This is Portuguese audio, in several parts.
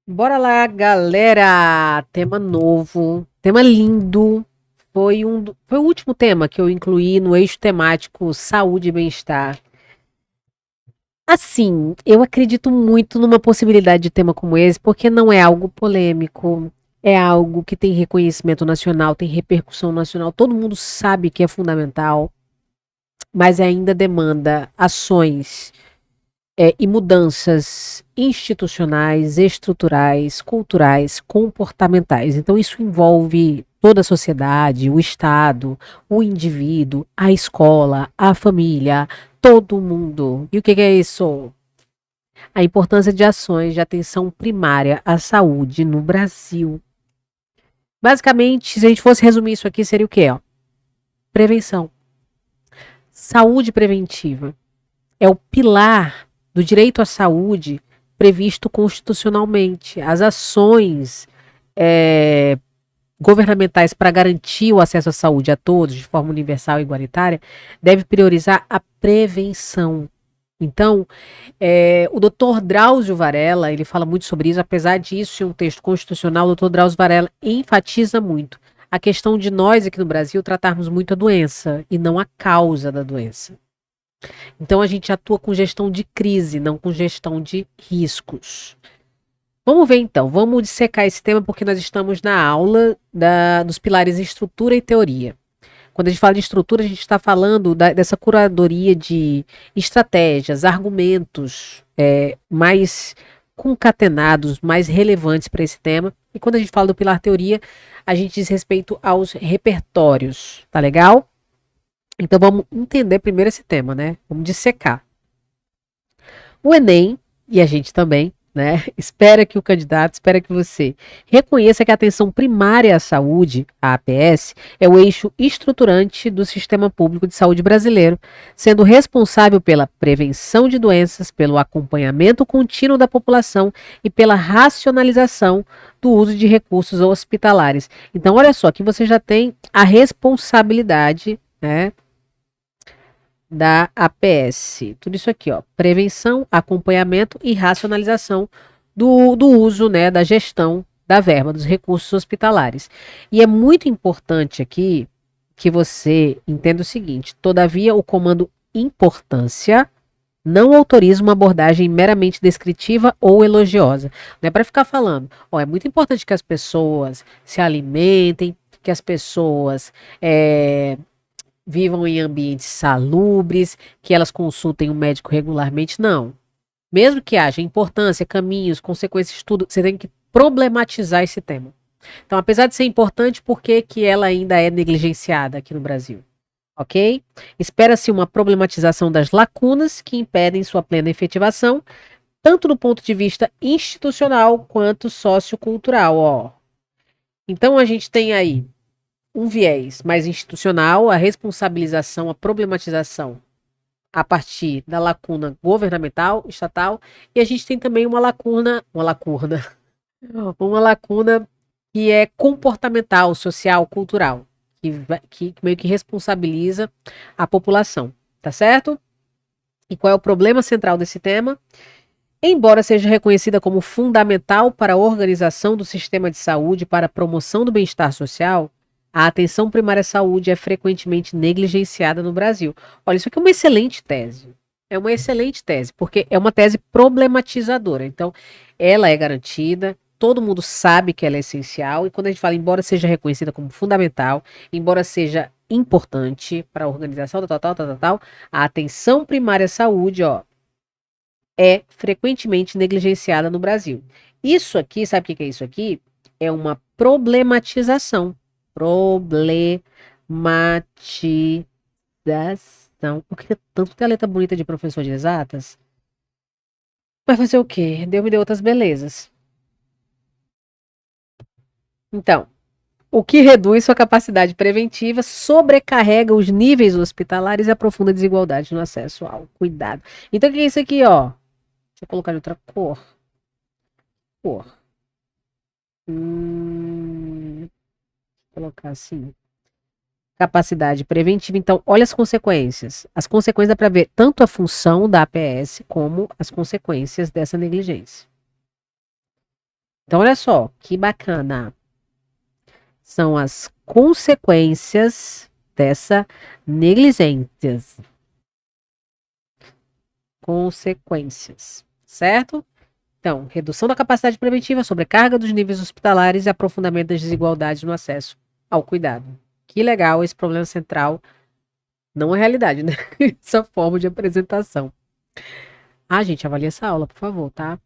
Bora lá, galera! Tema novo, tema lindo. Foi o último tema que eu incluí no eixo temático saúde e bem-estar. Assim, eu acredito muito numa possibilidade de tema como esse, porque não é algo polêmico, é algo que tem reconhecimento nacional, tem repercussão nacional, todo mundo sabe que é fundamental, mas ainda demanda ações e mudanças institucionais, estruturais, culturais, comportamentais. Então, isso envolve toda a sociedade, o Estado, o indivíduo, a escola, a família, todo mundo. E o que é isso? A importância de ações de atenção primária à saúde no Brasil. Basicamente, se a gente fosse resumir isso aqui, seria o quê? Ó? Prevenção. Saúde preventiva é o pilar do direito à saúde previsto constitucionalmente. As ações governamentais para garantir o acesso à saúde a todos de forma universal e igualitária devem priorizar a prevenção. Então, o doutor Drauzio Varela, ele fala muito sobre isso, apesar disso ser um texto constitucional, o doutor Drauzio Varela enfatiza muito a questão de nós aqui no Brasil tratarmos muito a doença e não a causa da doença. Então a gente atua com gestão de crise, não com gestão de riscos. Vamos ver então, vamos dissecar esse tema porque nós estamos na aula dos pilares estrutura e teoria. Quando a gente fala de estrutura, a gente está falando dessa curadoria de estratégias, argumentos mais concatenados, mais relevantes para esse tema. E quando a gente fala do pilar teoria, a gente diz respeito aos repertórios, tá legal? Então vamos entender primeiro esse tema, né? Vamos dissecar. O Enem, e a gente também, né? Espera que você reconheça que a atenção primária à saúde, a APS, é o eixo estruturante do sistema público de saúde brasileiro, sendo responsável pela prevenção de doenças, pelo acompanhamento contínuo da população e pela racionalização do uso de recursos hospitalares. Então, olha só, que você já tem a responsabilidade, né? Da APS. Tudo isso aqui, ó. Prevenção, acompanhamento e racionalização do uso, né, da gestão da verba, dos recursos hospitalares. E é muito importante aqui que você entenda o seguinte: todavia, o comando importância não autoriza uma abordagem meramente descritiva ou elogiosa. Não é para ficar falando, ó, é muito importante que as pessoas se alimentem, que as pessoas vivam em ambientes salubres, que elas consultem um médico regularmente. Não. Mesmo que haja importância, caminhos, consequências, tudo, você tem que problematizar esse tema. Então, apesar de ser importante, por que, que ela ainda é negligenciada aqui no Brasil? Ok? Espera-se uma problematização das lacunas que impedem sua plena efetivação, tanto do ponto de vista institucional quanto sociocultural. Ó. Então, a gente tem aí um viés mais institucional, a responsabilização, a problematização a partir da lacuna governamental, estatal, e a gente tem também uma lacuna que é comportamental, social, cultural, que meio que responsabiliza a população, tá certo? E qual é o problema central desse tema? Embora seja reconhecida como fundamental para a organização do sistema de saúde e para a promoção do bem-estar social, a atenção primária à saúde é frequentemente negligenciada no Brasil. Olha, isso aqui é uma excelente tese. É uma excelente tese, porque é uma tese problematizadora. Então, ela é garantida, todo mundo sabe que ela é essencial, e quando a gente fala, embora seja reconhecida como fundamental, embora seja importante para a organização, a atenção primária à saúde, ó, é frequentemente negligenciada no Brasil. Isso aqui, sabe o que é isso aqui? É uma problematização. Problematização. Porque tanto tem a letra bonita de professor de exatas. Vai fazer o quê? Deus me deu outras belezas. Então, o que reduz sua capacidade preventiva, sobrecarrega os níveis hospitalares e aprofunda a desigualdade no acesso ao cuidado. Então, o que é isso aqui, ó? Deixa eu colocar em outra cor. Cor. Colocar assim. Capacidade preventiva. Então, olha as consequências. As consequências dá para ver tanto a função da APS como as consequências dessa negligência. Então, olha só, que bacana. São as consequências dessa negligência. Consequências, certo? Então, redução da capacidade preventiva, sobrecarga dos níveis hospitalares e aprofundamento das desigualdades no acesso ao cuidado. Que legal, esse problema central não é realidade, né? Essa forma de apresentação. Ah, gente, avalie essa aula, por favor, tá?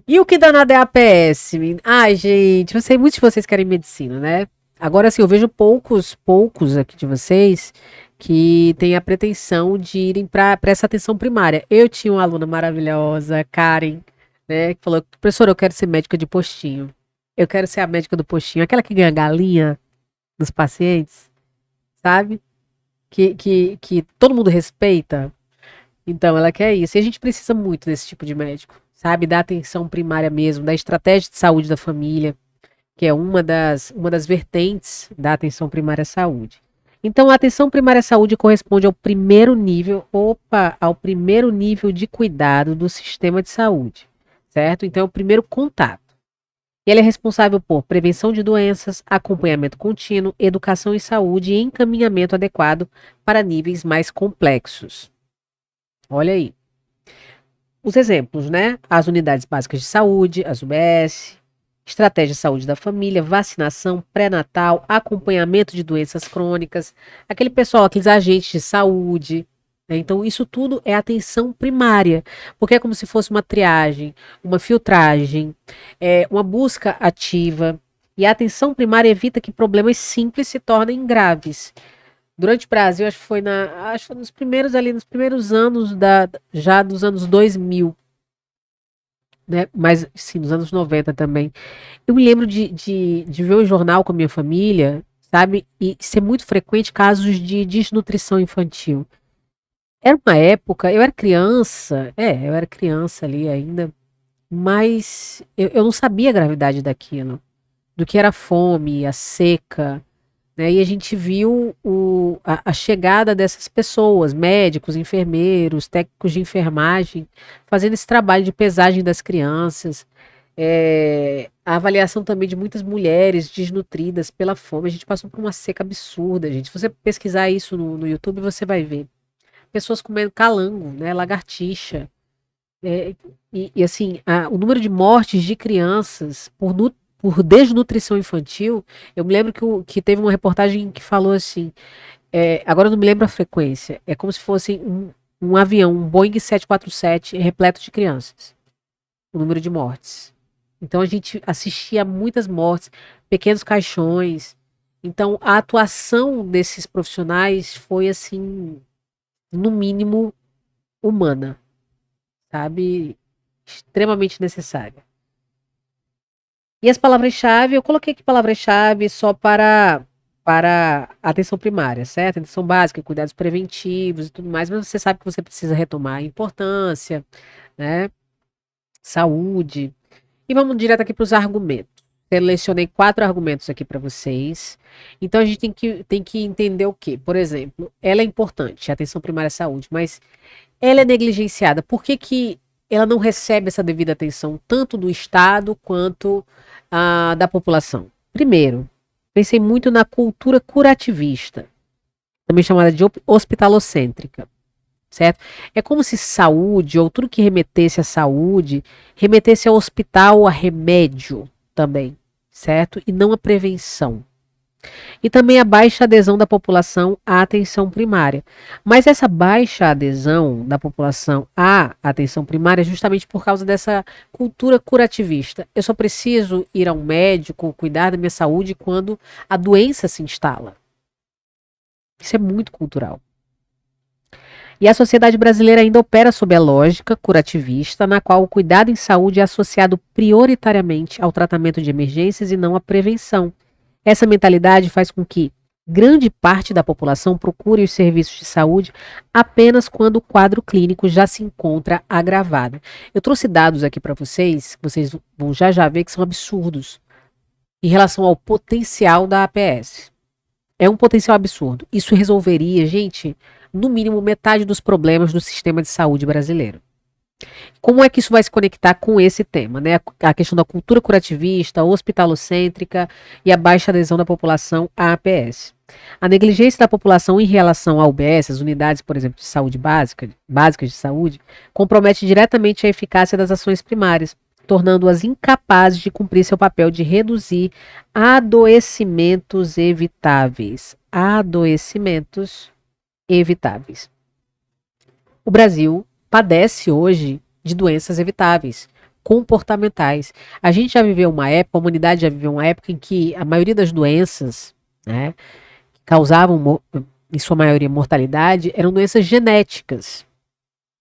E o que danado é a APS? Ai, gente, eu sei muitos de vocês querem medicina, né? Agora, assim, eu vejo poucos aqui de vocês que têm a pretensão de irem para essa atenção primária. Eu tinha uma aluna maravilhosa, Karen, né, que falou: professora, eu quero ser médica de postinho. Eu quero ser a médica do postinho, aquela que ganha galinha dos pacientes, sabe? Que todo mundo respeita. Então, ela quer isso. E a gente precisa muito desse tipo de médico, sabe? Da atenção primária mesmo, da estratégia de saúde da família, que é uma das vertentes da atenção primária à saúde. Então, a atenção primária à saúde corresponde ao primeiro nível de cuidado do sistema de saúde, certo? Então, é o primeiro contato. E ele é responsável por prevenção de doenças, acompanhamento contínuo, educação em saúde e encaminhamento adequado para níveis mais complexos. Olha aí. Os exemplos, né? As unidades básicas de saúde, as UBS, estratégia de saúde da família, vacinação, pré-natal, acompanhamento de doenças crônicas, aquele pessoal, aqueles agentes de saúde, né? Então, isso tudo é atenção primária, porque é como se fosse uma triagem, uma filtragem, uma busca ativa. E a atenção primária evita que problemas simples se tornem graves. Durante o Brasil, acho que foi nos primeiros anos já dos anos 2000, né? Mas sim, nos anos 90 também. Eu me lembro de ver o jornal com a minha família, sabe? E ser muito frequente casos de desnutrição infantil. Era uma época, eu era criança ali ainda, mas eu não sabia a gravidade daquilo, do que era a fome, a seca, né? E a gente viu a chegada dessas pessoas, médicos, enfermeiros, técnicos de enfermagem, fazendo esse trabalho de pesagem das crianças, a avaliação também de muitas mulheres desnutridas pela fome. A gente passou por uma seca absurda, gente. Se você pesquisar isso no YouTube, você vai ver. Pessoas comendo calango, né, lagartixa. E assim, o número de mortes de crianças por desnutrição infantil, eu me lembro que teve uma reportagem que falou assim, agora eu não me lembro a frequência, é como se fosse um avião, um Boeing 747 repleto de crianças, o número de mortes. Então a gente assistia a muitas mortes, pequenos caixões. Então a atuação desses profissionais foi assim, no mínimo, humana, sabe? Extremamente necessária. E as palavras-chave, eu coloquei aqui palavras-chave só para atenção primária, certo? Atenção básica, cuidados preventivos e tudo mais, mas você sabe que você precisa retomar a importância, né? Saúde. E vamos direto aqui para os argumentos. Selecionei 4 argumentos aqui para vocês. Então a gente tem que entender o quê? Por exemplo, ela é importante, a atenção primária à saúde, mas ela é negligenciada. Por que que ela não recebe essa devida atenção, tanto do Estado quanto da população? Primeiro, pensei muito na cultura curativista, também chamada de hospitalocêntrica, certo? É como se saúde, ou tudo que remetesse à saúde, remetesse ao hospital, a remédio também, certo? E não a prevenção. E também a baixa adesão da população à atenção primária. Mas essa baixa adesão da população à atenção primária é justamente por causa dessa cultura curativista. Eu só preciso ir a um médico, cuidar da minha saúde quando a doença se instala. Isso é muito cultural. E a sociedade brasileira ainda opera sob a lógica curativista, na qual o cuidado em saúde é associado prioritariamente ao tratamento de emergências e não à prevenção. Essa mentalidade faz com que grande parte da população procure os serviços de saúde apenas quando o quadro clínico já se encontra agravado. Eu trouxe dados aqui para vocês vão já ver que são absurdos em relação ao potencial da APS. É um potencial absurdo. Isso resolveria, gente, no mínimo metade dos problemas do sistema de saúde brasileiro. Como é que isso vai se conectar com esse tema, né? A questão da cultura curativista, hospitalocêntrica e a baixa adesão da população à APS. A negligência da população em relação à UBS, as unidades, por exemplo, de saúde básicas de saúde, compromete diretamente a eficácia das ações primárias, tornando-as incapazes de cumprir seu papel de reduzir adoecimentos evitáveis. Adoecimentos evitáveis. O Brasil padece hoje de doenças evitáveis, comportamentais. A gente já viveu uma época, a humanidade já viveu uma época em que a maioria das doenças, né, que causavam, em sua maioria, mortalidade, eram doenças genéticas,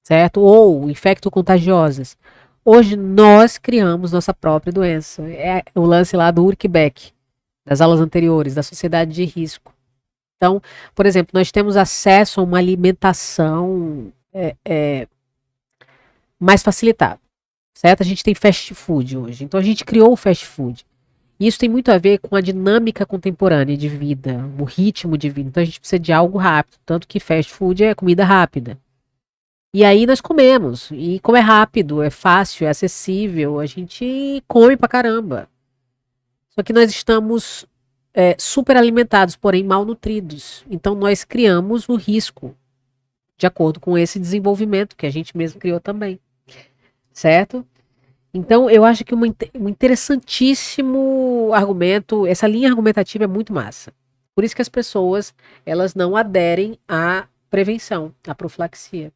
certo? Ou infecto-contagiosas. Hoje nós criamos nossa própria doença. É o lance lá do Ulrich Beck, das aulas anteriores, da sociedade de risco. Então, por exemplo, nós temos acesso a uma alimentação mais facilitada, certo? A gente tem fast food hoje, então a gente criou o fast food. E isso tem muito a ver com a dinâmica contemporânea de vida, o ritmo de vida. Então a gente precisa de algo rápido, tanto que fast food é comida rápida. E aí nós comemos, e como é rápido, é fácil, é acessível, a gente come pra caramba. Só que nós estamos super alimentados, porém mal nutridos. Então nós criamos o risco, de acordo com esse desenvolvimento que a gente mesmo criou também, certo? Então eu acho que um interessantíssimo argumento, essa linha argumentativa é muito massa. Por isso que as pessoas, elas não aderem à prevenção, à profilaxia.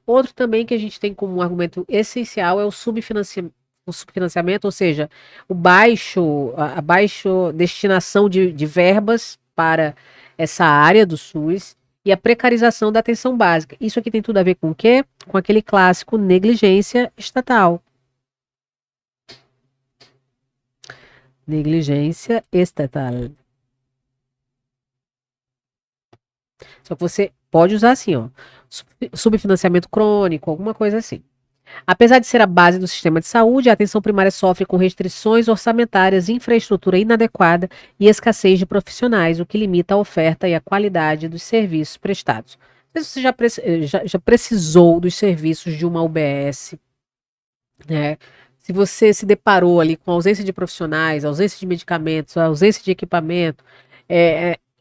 Outro também que a gente tem como um argumento essencial é o subfinanciamento, ou seja, a baixa destinação de verbas para essa área do SUS e a precarização da atenção básica. Isso aqui tem tudo a ver com o quê? Com aquele clássico negligência estatal. Negligência estatal. Só que você pode usar assim, ó, subfinanciamento crônico, alguma coisa assim. Apesar de ser a base do sistema de saúde, a atenção primária sofre com restrições orçamentárias, infraestrutura inadequada e escassez de profissionais, o que limita a oferta e a qualidade dos serviços prestados. Não sei se você já precisou dos serviços de uma UBS, né? Se você se deparou ali com ausência de profissionais, ausência de medicamentos, ausência de equipamento,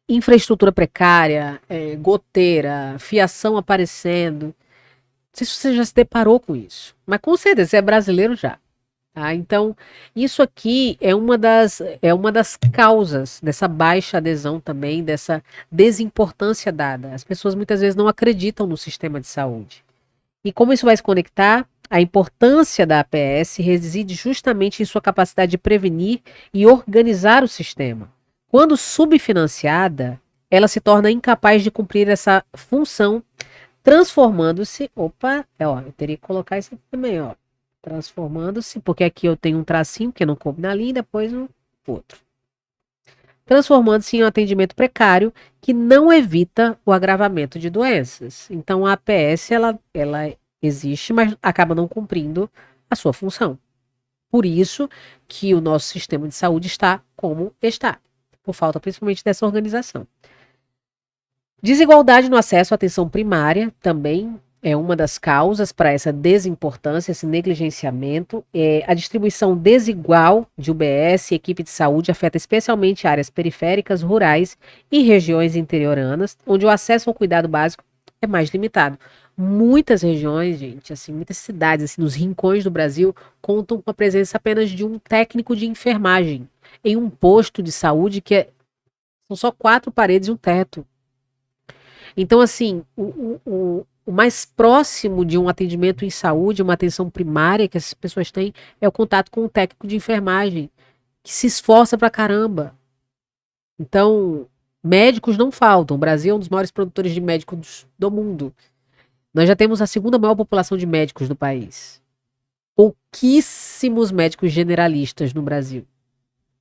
infraestrutura precária, goteira, fiação aparecendo. Não sei se você já se deparou com isso, mas com certeza você é brasileiro já. Tá? Então, isso aqui é uma das causas dessa baixa adesão também, dessa desimportância dada. As pessoas muitas vezes não acreditam no sistema de saúde. E como isso vai se conectar? A importância da APS reside justamente em sua capacidade de prevenir e organizar o sistema. Quando subfinanciada, ela se torna incapaz de cumprir essa função, transformando-se. Opa, eu teria que colocar isso aqui também, ó. Transformando-se, porque aqui eu tenho um tracinho que não coube na linha, e depois o outro. Transformando-se em um atendimento precário que não evita o agravamento de doenças. Então a APS ela existe, mas acaba não cumprindo a sua função. Por isso que o nosso sistema de saúde está como está, por falta principalmente dessa organização. Desigualdade no acesso à atenção primária também é uma das causas para essa desimportância, esse negligenciamento. A distribuição desigual de UBS e equipe de saúde afeta especialmente áreas periféricas, rurais e regiões interioranas, onde o acesso ao cuidado básico é mais limitado. Muitas regiões, gente, assim, muitas cidades, assim, nos rincões do Brasil, contam com a presença apenas de um técnico de enfermagem em um posto de saúde são só 4 paredes e um teto. Então, assim, o mais próximo de um atendimento em saúde, uma atenção primária que essas pessoas têm, é o contato com o técnico de enfermagem, que se esforça pra caramba. Então, médicos não faltam. O Brasil é um dos maiores produtores de médicos do mundo. Nós já temos a segunda maior população de médicos do país. Pouquíssimos médicos generalistas no Brasil.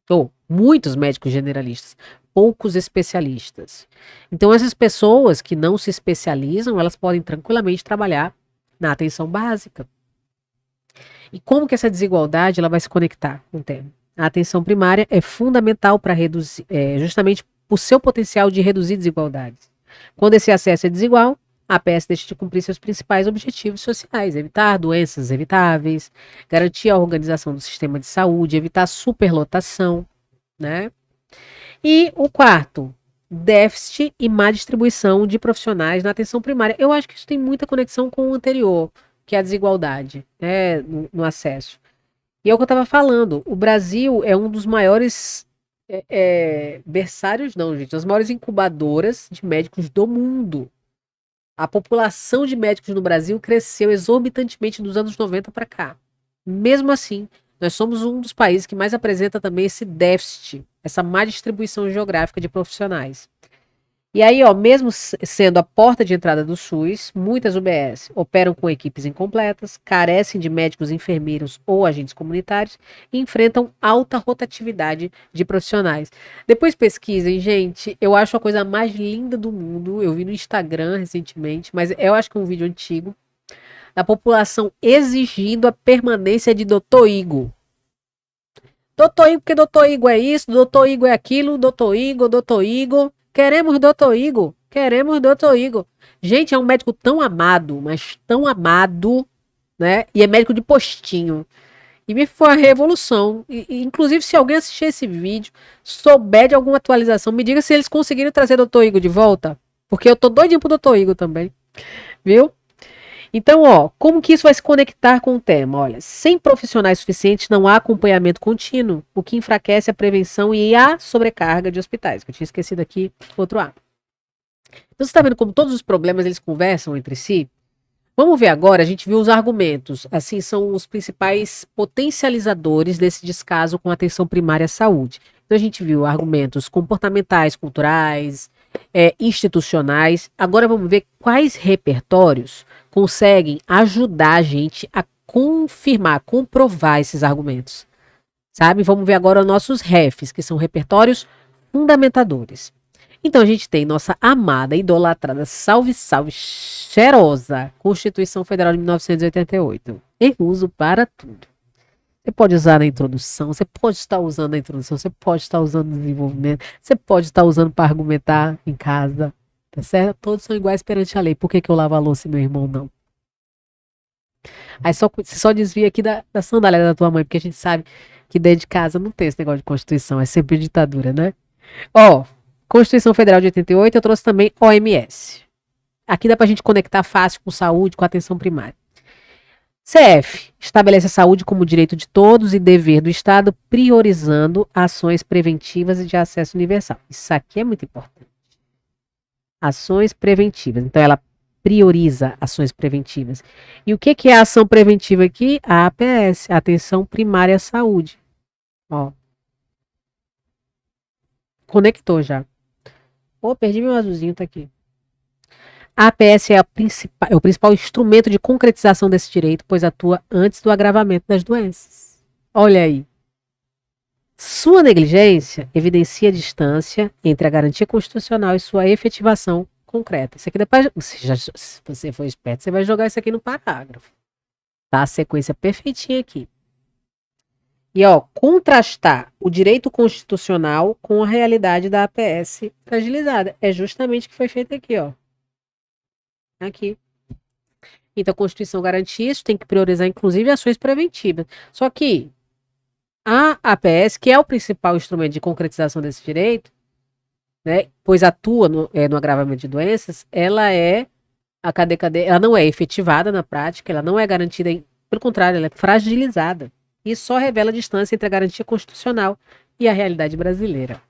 Ou muitos médicos generalistas, poucos especialistas. Então, essas pessoas que não se especializam, elas podem tranquilamente trabalhar na atenção básica. E como que essa desigualdade ela vai se conectar com o tema? A atenção primária é fundamental para reduzir, justamente por seu potencial de reduzir desigualdades. Quando esse acesso é desigual, a APS deixa de cumprir seus principais objetivos sociais: evitar doenças evitáveis, garantir a organização do sistema de saúde, evitar superlotação, né? E o quarto, déficit e má distribuição de profissionais na atenção primária. Eu acho que isso tem muita conexão com o anterior, que é a desigualdade, né, no acesso. E é o que eu estava falando, o Brasil é um dos maiores berçários, não, gente, as maiores incubadoras de médicos do mundo. A população de médicos no Brasil cresceu exorbitantemente dos anos 90 para cá. Mesmo assim, nós somos um dos países que mais apresenta também esse déficit, essa má distribuição geográfica de profissionais. E aí, ó, mesmo sendo a porta de entrada do SUS, muitas UBS operam com equipes incompletas, carecem de médicos, enfermeiros ou agentes comunitários e enfrentam alta rotatividade de profissionais. Depois pesquisem, gente, eu acho a coisa mais linda do mundo. Eu vi no Instagram recentemente, mas eu acho que é um vídeo antigo, da população exigindo a permanência de Dr. Igor. Doutor Igor, porque Doutor Igor é isso, Doutor Igor é aquilo, Doutor Igor, Doutor Igor. Queremos Doutor Igor, queremos Doutor Igor. Gente, é um médico tão amado, mas tão amado, né? E é médico de postinho. E me foi a revolução. Inclusive, se alguém assistir esse vídeo, souber de alguma atualização, me diga se eles conseguiram trazer Doutor Igor de volta. Porque eu tô doidinho pro Doutor Igor também. Viu? Então, ó, como que isso vai se conectar com o tema? Olha, sem profissionais suficientes não há acompanhamento contínuo, o que enfraquece a prevenção e a sobrecarga de hospitais, que eu tinha esquecido aqui, outro A. Então, você está vendo como todos os problemas eles conversam entre si? Vamos ver agora, a gente viu os argumentos, assim, são os principais potencializadores desse descaso com a atenção primária à saúde. Então, a gente viu argumentos comportamentais, culturais, institucionais. Agora vamos ver quais repertórios conseguem ajudar a gente a confirmar, comprovar esses argumentos. Sabe? Vamos ver agora nossos REFs, que são repertórios fundamentadores. Então a gente tem nossa amada, idolatrada, salve, salve, cheirosa Constituição Federal de 1988. Em uso para tudo. Você pode usar na introdução, você pode estar usando na introdução, você pode estar usando no desenvolvimento, você pode estar usando para argumentar em casa, tá certo? Todos são iguais perante a lei. Por que eu lavo a louça e meu irmão não? Aí você só desvia aqui da sandália da tua mãe, porque a gente sabe que dentro de casa não tem esse negócio de Constituição, é sempre ditadura, né? Ó, Constituição Federal de 88, eu trouxe também OMS. Aqui dá pra gente conectar fácil com saúde, com atenção primária. CF, estabelece a saúde como direito de todos e dever do Estado, priorizando ações preventivas e de acesso universal. Isso aqui é muito importante. Ações preventivas. Então, ela prioriza ações preventivas. E o que é a ação preventiva aqui? A APS, a Atenção Primária à Saúde. Ó. Conectou já. Oh, perdi meu azulzinho, tá aqui. A APS é o principal instrumento de concretização desse direito, pois atua antes do agravamento das doenças. Olha aí. Sua negligência evidencia a distância entre a garantia constitucional e sua efetivação concreta. Isso aqui depois, se você for esperto, você vai jogar isso aqui no parágrafo. Tá? A sequência perfeitinha aqui. E, ó, contrastar o direito constitucional com a realidade da APS fragilizada. É justamente o que foi feito aqui, ó. Aqui. Então, a Constituição garante isso, tem que priorizar, inclusive, ações preventivas. Só que a APS, que é o principal instrumento de concretização desse direito, né, pois atua no agravamento de doenças, ela ela não é efetivada na prática, ela não é garantida, pelo contrário, ela é fragilizada. Isso só revela a distância entre a garantia constitucional e a realidade brasileira.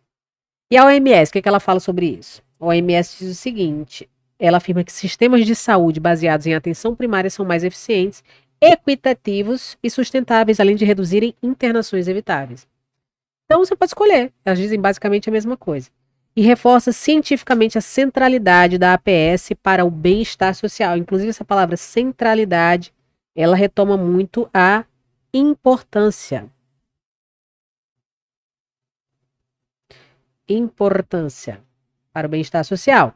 E a OMS, o que ela fala sobre isso? A OMS diz o seguinte: ela afirma que sistemas de saúde baseados em atenção primária são mais eficientes, equitativos e sustentáveis, além de reduzirem internações evitáveis. Então você pode escolher, elas dizem basicamente a mesma coisa. E reforça cientificamente a centralidade da APS para o bem-estar social. Inclusive essa palavra centralidade, ela retoma muito a importância. Importância para o bem-estar social.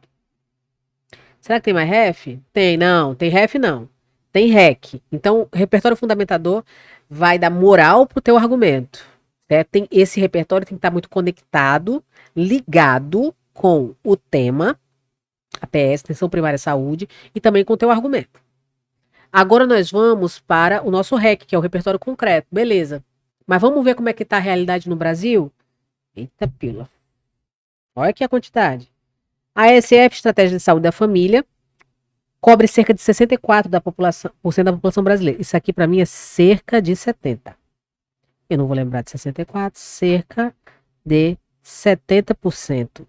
Será que tem mais ref? Tem, não. Tem ref, não. Tem REC. Então, o repertório fundamentador vai dar moral para o teu argumento. Certo? Esse repertório tem que estar muito conectado, ligado com o tema, APS, Atenção Primária à Saúde, e também com o teu argumento. Agora nós vamos para o nosso REC, que é o repertório concreto. Beleza. Mas vamos ver como é que está a realidade no Brasil? Eita pila. Olha aqui a quantidade. A ESF, Estratégia de Saúde da Família, cobre cerca de 64% da população brasileira. Isso aqui para mim é cerca de 70%. Eu não vou lembrar de 64%, cerca de 70%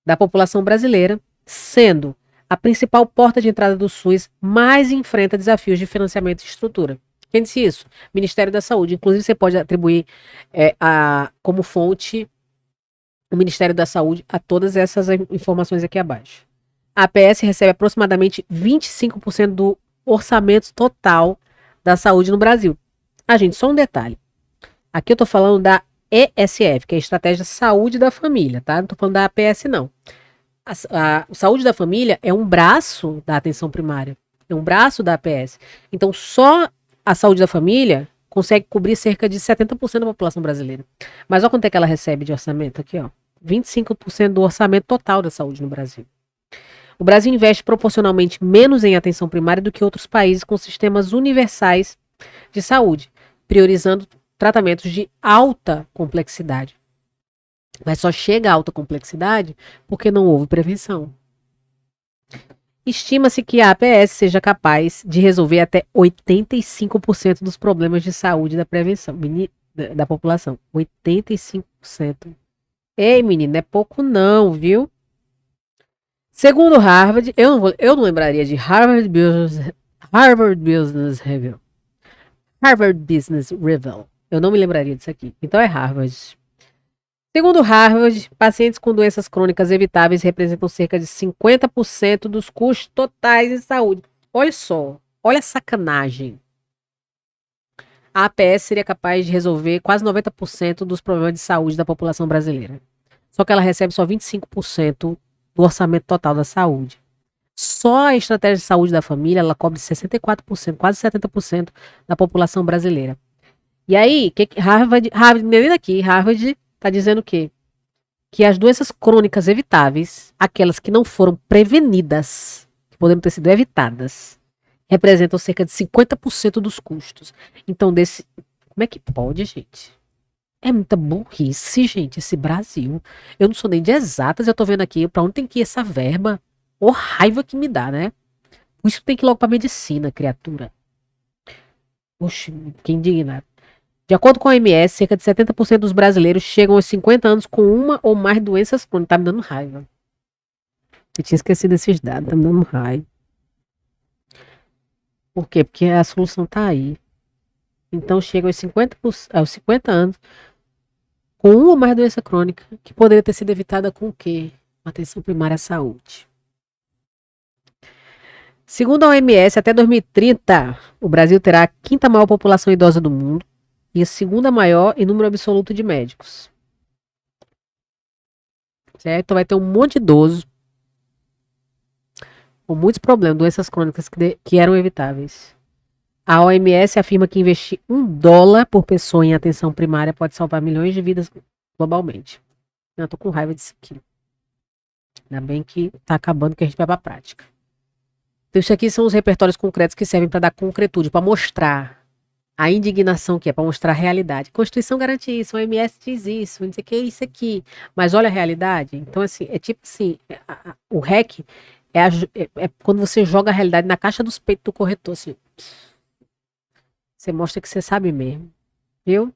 da população brasileira, sendo a principal porta de entrada do SUS, mas enfrenta desafios de financiamento e estrutura. Quem disse isso? Ministério da Saúde. Inclusive, você pode atribuir como fonte o Ministério da Saúde a todas essas informações aqui abaixo. A APS recebe aproximadamente 25% do orçamento total da saúde no Brasil. Gente, só um detalhe. Aqui eu tô falando da ESF, que é a Estratégia Saúde da Família, tá? Não tô falando da APS, não. A saúde da família é um braço da atenção primária, é um braço da APS. Então, só a saúde da família consegue cobrir cerca de 70% da população brasileira. Mas olha quanto é que ela recebe de orçamento aqui, ó. 25% do orçamento total da saúde no Brasil. O Brasil investe proporcionalmente menos em atenção primária do que outros países com sistemas universais de saúde, priorizando tratamentos de alta complexidade. Mas só chega a alta complexidade porque não houve prevenção. Estima-se que a APS seja capaz de resolver até 85% dos problemas de saúde da prevenção da população. 85%. Ei, menino, não é pouco não, viu? Segundo Harvard, eu não lembraria de Harvard Business Review. Harvard Business Review. Eu não me lembraria disso aqui. Então é Harvard. Segundo Harvard, pacientes com doenças crônicas evitáveis representam cerca de 50% dos custos totais em saúde. Olha só, olha a sacanagem. A APS seria capaz de resolver quase 90% dos problemas de saúde da população brasileira. Só que ela recebe só 25% do orçamento total da saúde. Só a estratégia de saúde da família, ela cobre 64%, quase 70% da população brasileira. E aí, Harvard está dizendo o quê? Que as doenças crônicas evitáveis, aquelas que não foram prevenidas, que poderiam ter sido evitadas, representam cerca de 50% dos custos. Então, como é que pode, gente? É muita burrice, gente, esse Brasil. Eu não sou nem de exatas, eu tô vendo aqui pra onde tem que ir essa verba. Ô raiva que me dá, né? Por isso tem que ir logo pra medicina, criatura. Oxe, que indignado. De acordo com a OMS, cerca de 70% dos brasileiros chegam aos 50 anos com uma ou mais doenças crônicas. Tá me dando raiva. Eu tinha esquecido esses dados, tá me dando raiva. Por quê? Porque a solução tá aí. Então chegam aos 50 anos com uma ou mais doença crônica que poderia ter sido evitada com o quê? Atenção primária à saúde. Segundo a OMS, até 2030, o Brasil terá a quinta maior população idosa do mundo e a segunda maior em número absoluto de médicos. Certo? Então vai ter um monte de idoso com muitos problemas, doenças crônicas que eram evitáveis. A OMS afirma que investir $1 por pessoa em atenção primária pode salvar milhões de vidas globalmente. Eu tô com raiva disso aqui. Ainda bem que tá acabando que a gente vai pra prática. Então isso aqui são os repertórios concretos que servem para dar concretude, para mostrar a indignação que é, para mostrar a realidade. Constituição garante isso, o OMS diz isso, não sei o que, isso aqui. Mas olha a realidade. Então, assim, é tipo assim, o REC é quando você joga a realidade na caixa dos peitos do corretor, assim. Você mostra que você sabe mesmo. Viu?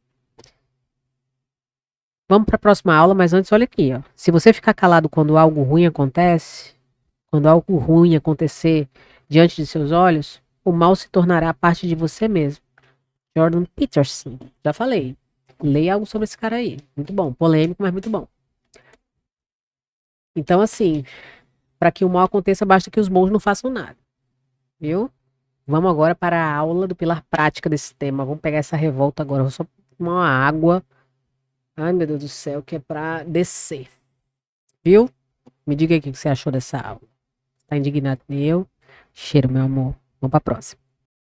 Vamos para a próxima aula, mas antes, olha aqui, ó. Se você ficar calado quando algo ruim acontece, quando algo ruim acontecer diante de seus olhos, o mal se tornará parte de você mesmo. Jordan Peterson. Já falei. Leia algo sobre esse cara aí. Muito bom. Polêmico, mas muito bom. Então, assim, para que o mal aconteça, basta que os bons não façam nada. Viu? Vamos agora para a aula do pilar prática desse tema. Vamos pegar essa revolta agora. Vou só tomar uma água. Ai, meu Deus do céu, que é para descer. Viu? Me diga aí o que você achou dessa aula. Tá indignado? Eu? Cheiro, meu amor. Vamos para a próxima.